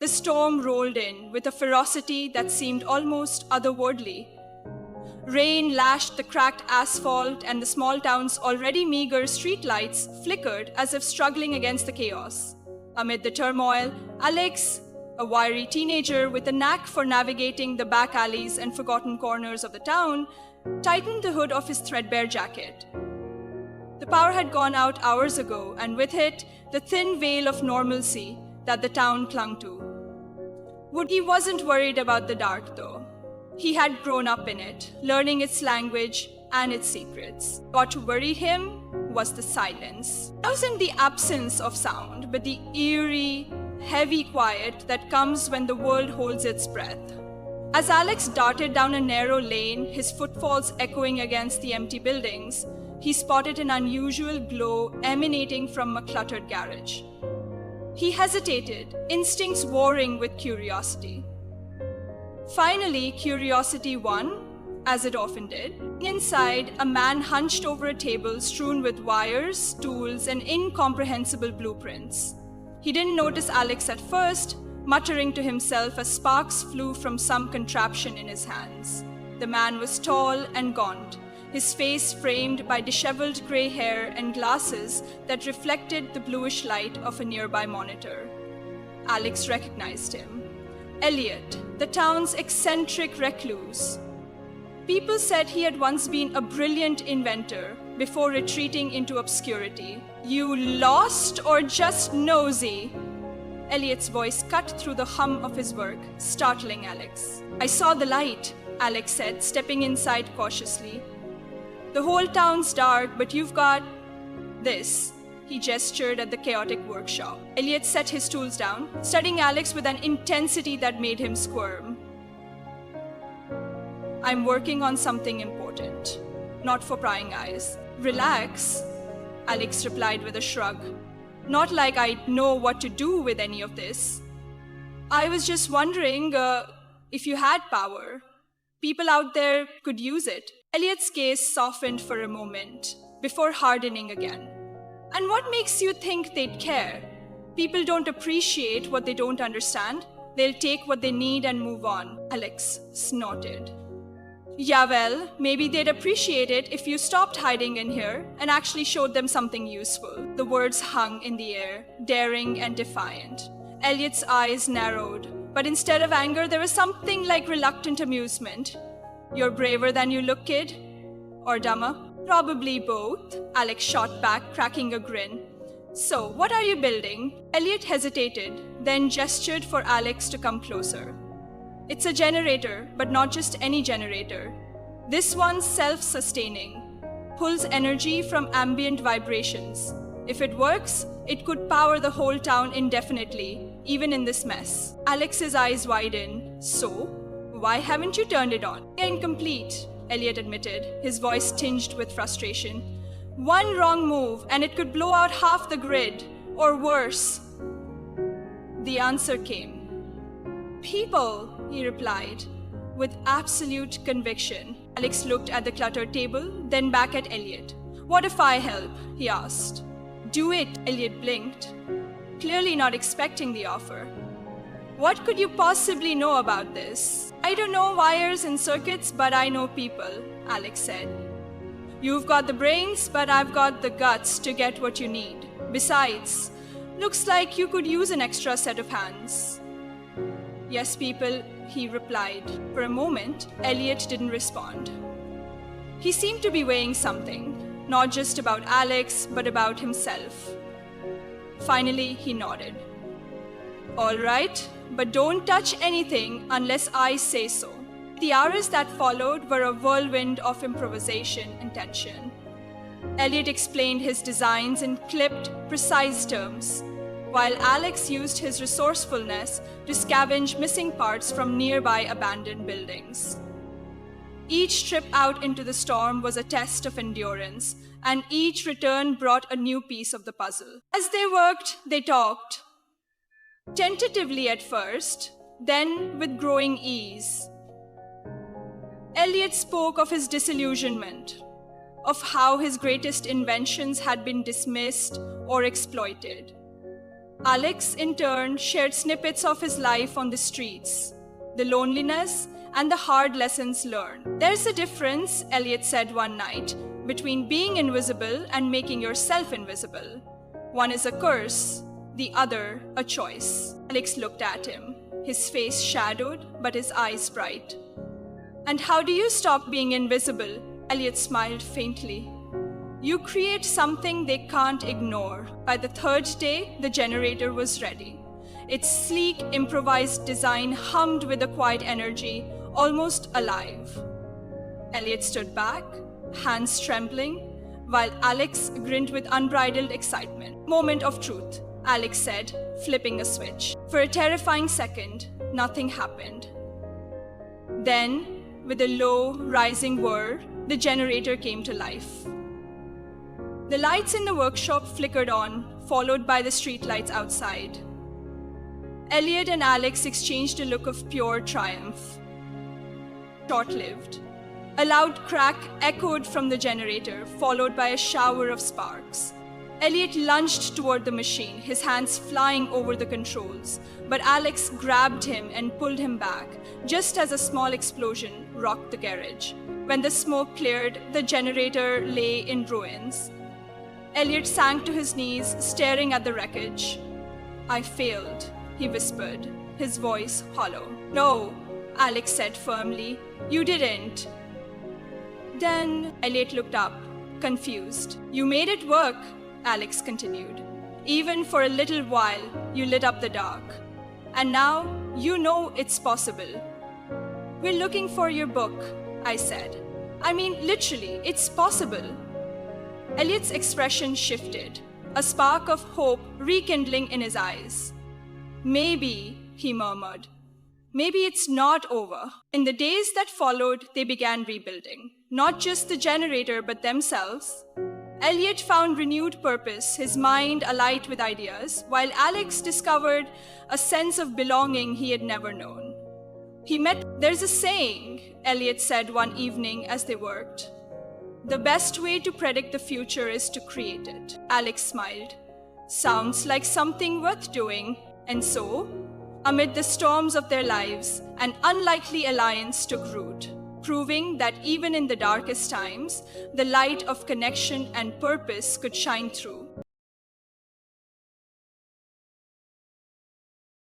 The storm rolled in with a ferocity that seemed almost otherworldly. Rain lashed the cracked asphalt, and the small town's already meager streetlights flickered as if struggling against the chaos. Amid the turmoil, Alex, a wiry teenager with a knack for navigating the back alleys and forgotten corners of the town, tightened the hood of his threadbare jacket. The power had gone out hours ago, and with it, the thin veil of normalcy that the town clung to. He wasn't worried about the dark, though. He had grown up in it, learning its language and its secrets. What worried him was the silence. It wasn't the absence of sound, but the eerie, heavy quiet that comes when the world holds its breath. As Alex darted down a narrow lane, his footfalls echoing against the empty buildings, he spotted an unusual glow emanating from a cluttered garage. He hesitated, instincts warring with curiosity. Finally, curiosity won, as it often did. Inside, a man hunched over a table strewn with wires, tools, and incomprehensible blueprints. He didn't notice Alex at first, muttering to himself as sparks flew from some contraption in his hands. The man was tall and gaunt, his face framed by disheveled gray hair and glasses that reflected the bluish light of a nearby monitor. Alex recognized him. Elliot, the town's eccentric recluse. People said he had once been a brilliant inventor before retreating into obscurity. "You lost or just nosy?" Elliot's voice cut through the hum of his work, startling Alex. "I saw the light," Alex said, stepping inside cautiously. "The whole town's dark, but you've got this." He gestured at the chaotic workshop. Elliot set his tools down, studying Alex with an intensity that made him squirm. "I'm working on something important, not for prying eyes." "Relax," Alex replied with a shrug. "Not like I know what to do with any of this. I was just wondering if you had power. People out there could use it." Elliot's gaze softened for a moment, before hardening again. "And what makes you think they'd care? People don't appreciate what they don't understand. They'll take what they need and move on." Alex snorted. "Yeah, well, maybe they'd appreciate it if you stopped hiding in here and actually showed them something useful." The words hung in the air, daring and defiant. Elliot's eyes narrowed, but instead of anger, there was something like reluctant amusement. "You're braver than you look, kid? Or dumber?" "Probably both," Alex shot back, cracking a grin. "So, what are you building?" Elliot hesitated, then gestured for Alex to come closer. "It's a generator, but not just any generator. This one's self-sustaining, pulls energy from ambient vibrations. If it works, it could power the whole town indefinitely, even in this mess." Alex's eyes widened. "So, why haven't you turned it on?" "Incomplete," Elliot admitted, his voice tinged with frustration. "One wrong move and it could blow out half the grid, or worse." The answer came. "People," he replied, with absolute conviction. Alex looked at the cluttered table, then back at Elliot. "What if I help?" he asked. "Do it," Elliot blinked, clearly not expecting the offer. "What could you possibly know about this?" "I don't know wires and circuits, but I know people," Alex said. "You've got the brains, but I've got the guts to get what you need. Besides, looks like you could use an extra set of hands." "Yes, people," he replied. For a moment, Elliot didn't respond. He seemed to be weighing something, not just about Alex, but about himself. Finally, he nodded. "All right, but don't touch anything unless I say so." The hours that followed were a whirlwind of improvisation and tension. Elliot explained his designs in clipped, precise terms, while Alex used his resourcefulness to scavenge missing parts from nearby abandoned buildings. Each trip out into the storm was a test of endurance, and each return brought a new piece of the puzzle. As they worked, they talked. Tentatively at first, then with growing ease. Elliot spoke of his disillusionment, of how his greatest inventions had been dismissed or exploited. Alex, in turn, shared snippets of his life on the streets, the loneliness, and the hard lessons learned. There's a difference, Elliot said one night, between being invisible and making yourself invisible. One is a curse, the other a choice. Alex looked at him, his face shadowed, but his eyes bright. And how do you stop being invisible? Elliot smiled faintly. You create something they can't ignore. By the third day, the generator was ready. Its sleek, improvised design hummed with a quiet energy, almost alive. Elliot stood back, hands trembling, while Alex grinned with unbridled excitement. Moment of truth, Alex said, flipping a switch. For a terrifying second, nothing happened. Then, with a low, rising whir, the generator came to life. The lights in the workshop flickered on, followed by the streetlights outside. Elliot and Alex exchanged a look of pure triumph. Short-lived. A loud crack echoed from the generator, followed by a shower of sparks. Elliot lunged toward the machine, his hands flying over the controls, but Alex grabbed him and pulled him back, just as a small explosion rocked the garage. When the smoke cleared, the generator lay in ruins. Elliot sank to his knees, staring at the wreckage. I failed, he whispered, his voice hollow. No, Alex said firmly, you didn't. Then Elliot looked up, confused. You made it work, Alex continued. Even for a little while, you lit up the dark. And now, you know it's possible. We're looking for your book, I said. I mean, literally, it's possible. Elliot's expression shifted, a spark of hope rekindling in his eyes. Maybe, he murmured, maybe it's not over. In the days that followed, they began rebuilding. Not just the generator, but themselves. Elliot found renewed purpose, his mind alight with ideas, while Alex discovered a sense of belonging he had never known. There's a saying, Elliot said one evening as they worked. The best way to predict the future is to create it. Alex smiled. Sounds like something worth doing. And so, amid the storms of their lives, an unlikely alliance took root, proving that even in the darkest times, the light of connection and purpose could shine through.